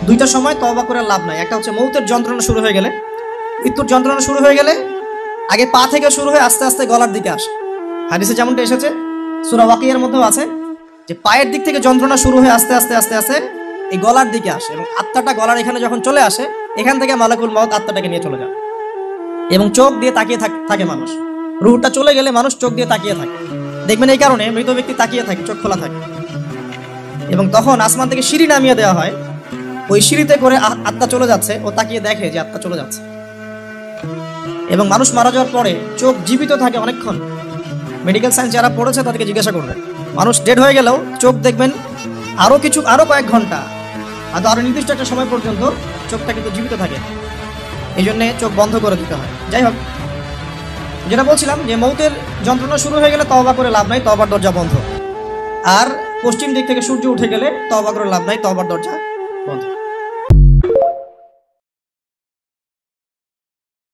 দুইটা সময় তওবা করে লাভ নাই। একটা হচ্ছে মৌতের যন্ত্রণা শুরু হয়ে গেলে, মৃত্যুর যন্ত্রণা শুরু হয়ে গেলে আগে পা থেকে শুরু হয়ে আস্তে আস্তে গলার দিকে আসে। হাদিসে যেমনটা এসেছে, সূরা ওয়াকিয়ার মধ্যেও আছে যে পায়ের দিক থেকে যন্ত্রণা শুরু হয়ে আস্তে আস্তে আস্তে আস্তে এই গলার দিকে আসে, এবং আত্মাটা গলার এখানে যখন চলে আসে, এখান থেকে মালাকুল মউত আত্মাটাকে নিয়ে চলে যায়। এবং চোখ দিয়ে তাকিয়ে থাকে মানুষ, রূহটা চলে গেলে মানুষ চোখ দিয়ে তাকিয়ে থাকে। দেখবেন এই কারণে মৃত ব্যক্তি তাকিয়ে থাকে, চোখ খোলা থাকে। এবং তখন আসমান থেকে সিঁড়ি নামিয়ে দেওয়া হয়, ওই সিঁড়িতে করে আত্মা চলে যাচ্ছে, ও তাকিয়ে দেখে যে আত্মা চলে যাচ্ছে। এবং মানুষ মারা যাওয়ার পরে চোখ জীবিত থাকে অনেকক্ষণ। মেডিকেল সায়েন্স যারা পড়েছে তাদেরকে জিজ্ঞাসা করবেন, মানুষ ডেড হয়ে গেলেও চোখ দেখবেন আরো কয়েক ঘন্টা, আরো নির্দিষ্ট একটা সময় পর্যন্ত চোখটা কিন্তু জীবিত থাকে। এই জন্যে চোখ বন্ধ করে দিতে হয়। যাই হোক, যেটা বলছিলাম যে মৌতের যন্ত্রণা শুরু হয়ে গেলে তওবা করে লাভ নাই, তওবার দরজা বন্ধ। আর পশ্চিম দিক থেকে সূর্য উঠে গেলে তওবা করে লাভ নাই, তওবার দরজা